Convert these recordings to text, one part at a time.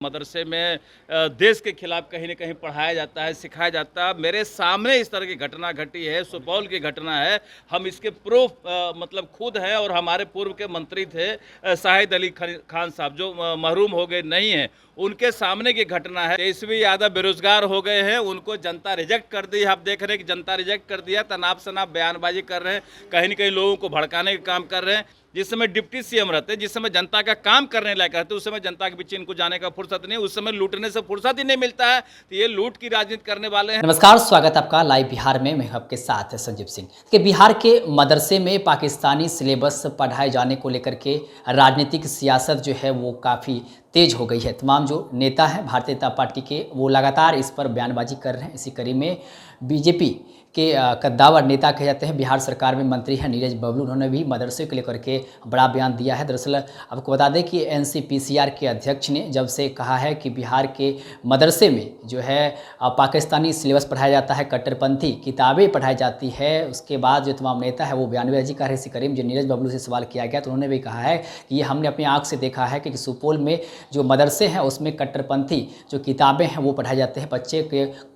मदरसे में देश के खिलाफ कहीं न कहीं पढ़ाया जाता है, सिखाया जाता है। मेरे सामने इस तरह की घटना घटी है, सुपौल की घटना है। हम इसके प्रूफ मतलब खुद हैं और हमारे पूर्व के मंत्री थे शाहिद अली खान साहब जो महरूम हो गए नहीं हैं। उनके सामने की घटना है। तेजस्वी यादव बेरोजगार हो गए हैं, उनको जनता रिजेक्ट कर दी है। आप देख रहे हैं कि जनता रिजेक्ट कर दिया, तनाब-शनाब बयानबाजी कर रहे हैं, कहीं न कहीं लोगों को भड़काने का काम कर रहे हैं। जिस समय डिप्टी सीएम रहते, जिस समय जनता का काम करने लायक रहते, उस समय जनता के बीच इनको जाने का फुर्सत नहीं, उस समय लूटने से फुर्सत ही नहीं मिलता है। तो ये लूट की राजनीति करने वाले हैं। नमस्कार, स्वागत है आपका लाइव बिहार में। मैं आपके साथ संजीव सिंह कि बिहार के मदरसे में पाकिस्तानी सिलेबस पढ़ाए जाने को लेकर के राजनीतिक सियासत जो है वो काफ़ी तेज हो गई है। तमाम जो नेता हैं भारतीय जनता पार्टी के वो लगातार इस पर बयानबाजी कर रहे हैं। इसी कड़ी में बीजेपी के कद्दावर नेता कहे जाते हैं, बिहार सरकार में मंत्री हैं नीरज बबलू, उन्होंने भी मदरसे को लेकर के बड़ा बयान दिया है। दरअसल आपको बता दें कि एनसीपीसीआर के अध्यक्ष ने जब से कहा है कि बिहार के मदरसे में जो है पाकिस्तानी सिलेबस पढ़ाया जाता है, कट्टरपंथी किताबें पढ़ाई जाती है, उसके बाद जो तमाम नेता है वो बयानबाजी कर रहे हैं। इसी कड़ी में जो नीरज बबलू से सवाल किया गया तो उन्होंने भी कहा है कि ये हमने अपनी आँख से देखा है कि सुपौल में जो मदरसे हैं उसमें कट्टरपंथी जो किताबें हैं वो पढ़ाए जाते हैं। बच्चे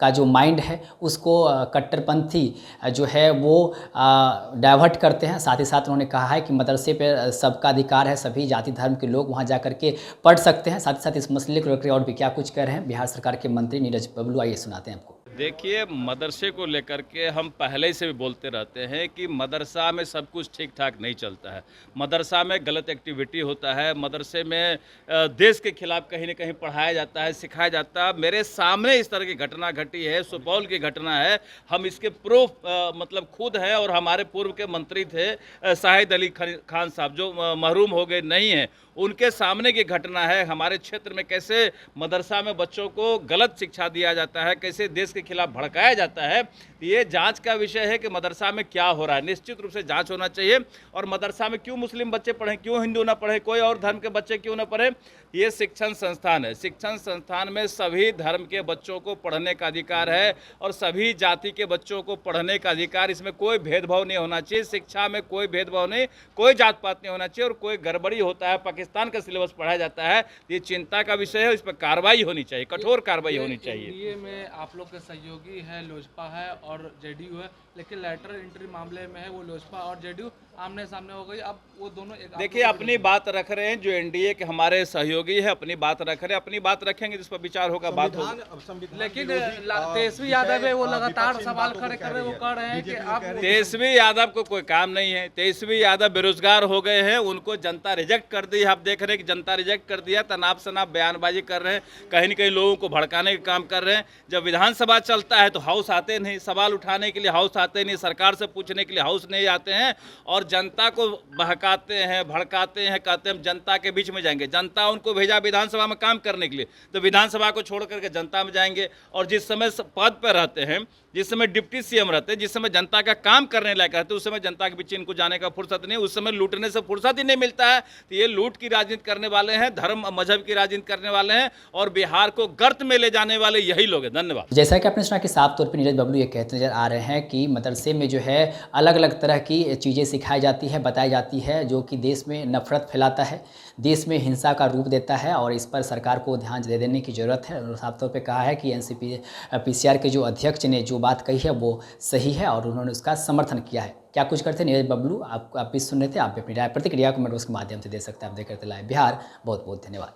का जो माइंड है उसको कट्टरपंथी जो है वो डाइवर्ट करते हैं। साथ ही साथ उन्होंने कहा है कि मदरसे पे सबका अधिकार है, सभी जाति धर्म के लोग वहाँ जा कर के पढ़ सकते हैं। साथ ही साथ इस मसले को लेकर और भी क्या कुछ कह रहे हैं बिहार सरकार के मंत्री नीरज बबलू, आइए सुनाते हैं आपको। देखिए, मदरसे को लेकर के हम पहले से भी बोलते रहते हैं कि मदरसा में सब कुछ ठीक ठाक नहीं चलता है। मदरसा में गलत एक्टिविटी होता है, मदरसे में देश के खिलाफ कहीं न कहीं पढ़ाया जाता है, सिखाया जाता है। मेरे सामने इस तरह की घटना घटी है, सुपौल की घटना है। हम इसके प्रूफ मतलब खुद हैं और हमारे पूर्व के मंत्री थे शाहिद अली खान साहब जो महरूम हो गए नहीं हैं। उनके सामने की घटना है। हमारे क्षेत्र में कैसे मदरसा में बच्चों को गलत शिक्षा दिया जाता है, कैसे देश के खिलाफ भड़काया जाता है। ये जांच का विषय है कि मदरसा में क्या हो रहा है। निश्चित रूप से जांच होना चाहिए। और मदरसा में क्यों मुस्लिम बच्चे पढ़ें, क्यों हिंदू ना पढ़े, कोई और धर्म के बच्चे क्यों ना पढ़े। ये शिक्षण संस्थान है। शिक्षण संस्थान में सभी धर्म के बच्चों को पढ़ने का अधिकार है और सभी जाति के बच्चों को पढ़ने का अधिकार। इसमें कोई भेदभाव नहीं होना चाहिए। शिक्षा में कोई भेदभाव नहीं, कोई जात पात नहीं होना चाहिए। और कोई गड़बड़ी होता है, पाकिस्तान का सिलेबस पढ़ाया जाता है, ये चिंता का विषय है। इस पर कार्रवाई होनी चाहिए, कठोर कार्रवाई होनी चाहिए। एनडीए में आप लोग के सहयोगी है, लोजपा है और जेडीयू है, लेकिन लेटर एंट्री मामले में है वो लोजपा और जेडीयू आमने सामने हो गई। अब वो दोनों एक देखिए, अपनी बात रख रहे हैं, जो एनडीए के हमारे सहयोगी है अपनी बात रख रहे हैं, अपनी बात रखेंगे जिस पर विचार होगा, बात होगा। लेकिन तेजस्वी यादव है वो लगातार सवाल खड़े कर रहे हैं, वो कह रहे हैं कि आप तेजस्वी यादव को कोई काम नहीं है। तेजस्वी यादव बेरोजगार हो गए हैं, उनको जनता रिजेक्ट कर दी है। आप देख रहे हैं कि जनता रिजेक्ट कर दिया, तनाब-शनाब बयानबाजी कर रहे हैं, कहीं न कहीं लोगों को भड़काने का काम कर रहे हैं। जब विधानसभा चलता है तो हाउस आते नहीं, सवाल उठाने के लिए हाउस आते नहीं, सरकार से पूछने के लिए हाउस नहीं आते हैं और जनता को बहकाते हैं, भड़काते हैं, कहते हैं हम जनता के बीच में जाएंगे। जनता उनको भेजा विधानसभा में काम करने के लिए, तो विधानसभा को छोड़ करके जनता में जाएंगे। और जिस समय पद पर रहते हैं, जिस समय डिप्टी सीएम रहते हैं, जिस समय जनता का काम करने लायक रहते, उस समय जनता के बीच इनको जाने का फुर्सत नहीं, उस समय लूटने से फुर्सत ही नहीं मिलता है। तो ये लूट की राजनीति करने वाले हैं, धर्म मजहब की राजनीति करने वाले हैं और बिहार को गर्त में ले जाने वाले यही लोग हैं। धन्यवाद। जैसा कि आपने सुना कि साफ तौर पर नीरज बबलू ये कहते नजर आ रहे हैं कि मदरसे में जो है अलग अलग तरह की चीज़ें सिखाई जाती है, बताई जाती है, जो कि देश में नफरत फैलाता है, देश में हिंसा का रूप देता है और इस पर सरकार को ध्यान दे देने की ज़रूरत है। और साफ तौर पे कहा है कि एनसीपीसीआर के जो अध्यक्ष ने जो बात कही है वो सही है और उन्होंने उसका समर्थन किया है। क्या कुछ करते नीरज बबलू, आप भी सुन रहे थे, आप भी अपनी राय प्रतिक्रिया कमेंट बॉक्स के माध्यम से दे सकते हैं। आप देख करते लाइव बिहार। बहुत बहुत धन्यवाद।